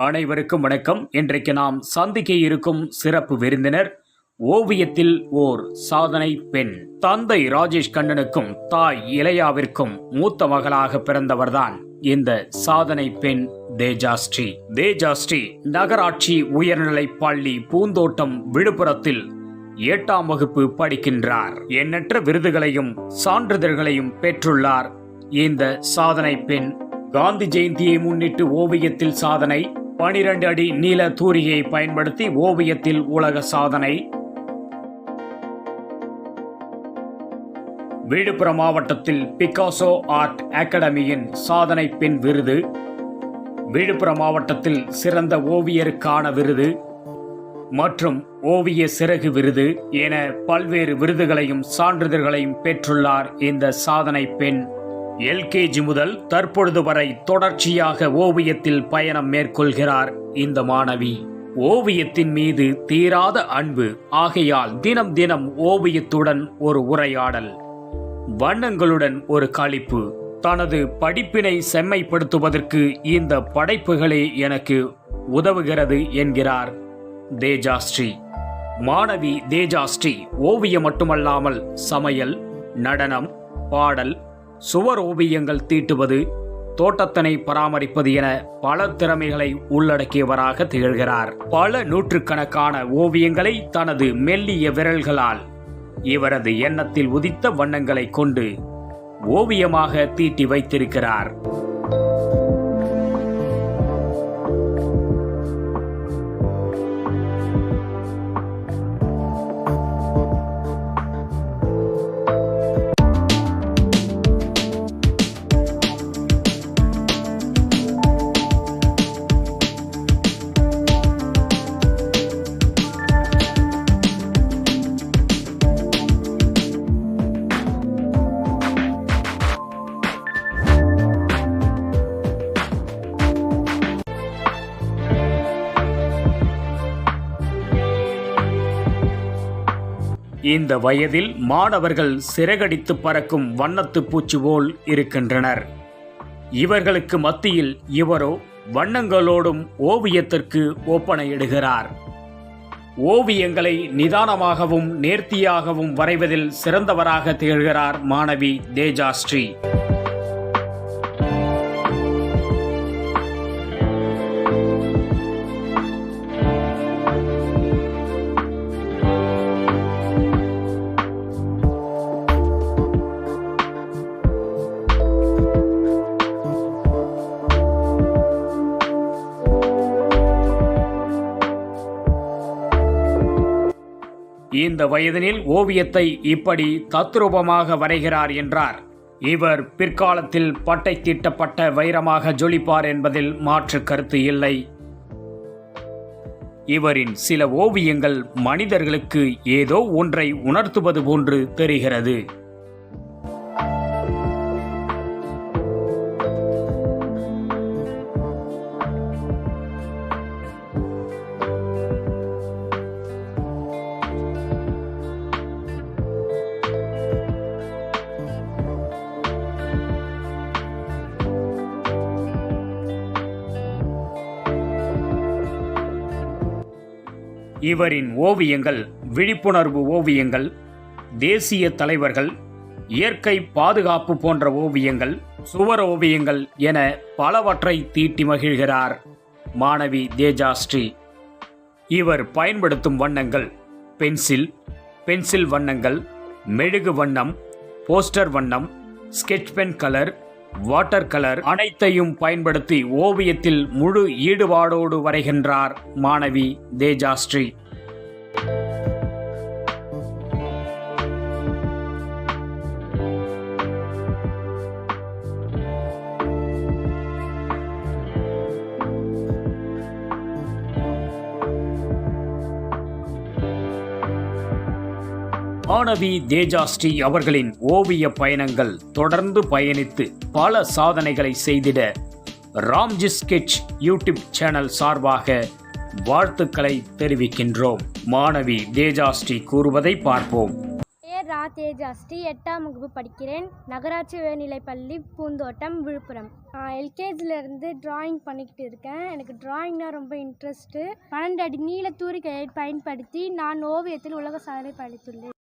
அனைவருக்கும் வணக்கம். இன்றைக்கு நாம் சந்திக்க இருக்கும் சிறப்பு விருந்தினர் ஓவியத்தில் ஓர் சாதனை பெண். தந்தை ராஜேஷ் கண்ணனுக்கும் தாய் இளையாவிற்கும் மூத்த மகளாக பிறந்தவர்தான் இந்த சாதனை பெண் தேஜாஸ்ரீ. தேஜாஸ்ரீ நகராட்சி உயர்நிலைப் பள்ளி பூந்தோட்டம் விழுப்புரத்தில் 8ஆம் வகுப்பு படிக்கின்றார். எண்ணற்ற விருதுகளையும் சான்றிதழ்களையும் பெற்றுள்ளார் இந்த சாதனை பெண். காந்தி ஜெயந்தியை முன்னிட்டு ஓவியத்தில் சாதனை, 12 அடி நீள தூரிகையை பயன்படுத்தி ஓவியத்தில் உலக சாதனை, விழுப்புரம் மாவட்டத்தில் பிகாசோ ஆர்ட் அகாடமியின் சாதனை பெண் விருது, விழுப்புரம் மாவட்டத்தில் சிறந்த ஓவியருக்கான விருது மற்றும் ஓவிய சிறகு விருது என பல்வேறு விருதுகளையும் சான்றிதழ்களையும் பெற்றுள்ளார் இந்த சாதனை பெண். எல்கேஜி முதல் தற்பொழுது வரை தொடர்ச்சியாக ஓவியத்தில் பயணம் மேற்கொள்கிறார் இந்த மாணவி. ஓவியத்தின் மீது தீராத அன்பு, ஆகையால் தினம் தினம் ஓவியத்துடன் ஒரு உரையாடல், வண்ணங்களுடன் ஒரு களிப்பு. தனது படிப்பினை செம்மைப்படுத்துவதற்கு இந்த படைப்புகளே எனக்கு உதவுகிறது என்கிறார் தேஜாஸ்ரீ. மாணவி தேஜாஸ்ரீ ஓவியம் மட்டுமல்லாமல் சமையல், நடனம், பாடல், சுவர் ஓவியங்கள் தீட்டுவது, தோட்டத்தினை பராமரிப்பது என பல திறமைகளை உள்ளடக்கியவராக திகழ்கிறார். பல நூற்றுக்கணக்கான ஓவியங்களை தனது மெல்லிய விரல்களால் இவரது எண்ணத்தில் உதித்த வண்ணங்களை கொண்டு ஓவியமாக தீட்டி வைத்திருக்கிறார். இந்த வயதில் மாணவர்கள் சிறகடித்து பறக்கும் வண்ணத்து பூச்சி போல் இருக்கின்றனர். இவர்களுக்கு மத்தியில் இவரோ வண்ணங்களோடும் ஓவியத்திற்கு ஒப்பனையிடுகிறார். ஓவியங்களை நிதானமாகவும் நேர்த்தியாகவும் வரைவதில் சிறந்தவராக திகழ்கிறார் மாணவி தேஜாஸ்ரீ. இந்த வயதினில் ஓவியத்தை இப்படி தத்ரூபமாக வரைகிறார் என்றார். இவர் பிற்காலத்தில் பட்டை தீட்டப்பட்ட வைரமாக ஜொலிப்பார் என்பதில் மாற்று கருத்து இல்லை. இவரின் சில ஓவியங்கள் மனிதர்களுக்கு ஏதோ ஒன்றை உணர்த்துவது போன்று தெரிகிறது. இவரின் ஓவியங்கள் விழிப்புணர்வு ஓவியங்கள், தேசிய தலைவர்கள், இயற்கை பாதுகாப்பு போன்ற ஓவியங்கள், சுவர் ஓவியங்கள் என பலவற்றை தீட்டி மகிழ்கிறார் மாணவி தேஜாஸ்ரீ. இவர் பயன்படுத்தும் வண்ணங்கள் பென்சில் வண்ணங்கள், மெழுகு வண்ணம், போஸ்டர் வண்ணம், sketch pen colour, water colour அனைத்தையும் பயன்படுத்தி ஓவியத்தில் முழு ஈடுபாடோடு வரைகின்றார் மாணவி தேஜாஸ்ரீ. மாணவி தேஜாஸ்ரீ அவர்களின் ஓவிய பயணங்கள் தொடர்ந்து பயணித்து பல சாதனைகளை செய்திட ராம்ஜி ஸ்கெட்ச் யூடியூப் சேனல் சார்பாக வாழ்த்துக்களை தெரிவிக்கின்றோம். மாணவி தேஜாஸ்ரீ கூறுவதை பார்ப்போம். ரா தேஜாஸ்ரீ, 8ஆம் வகுப்பு படிக்கிறேன். நகராட்சி உயர்நிலைப்பள்ளி பூந்தோட்டம், விழுப்புரம். நான் எல்கேஜிலேருந்து டிராயிங் பண்ணிக்கிட்டு இருக்கேன். எனக்கு டிராயிங்னால் ரொம்ப இன்ட்ரெஸ்ட்டு. 12 அடி நீள தூரிகையை பயன்படுத்தி நான் ஓவியத்தில் உலக சாதனை படைத்துள்ளேன்.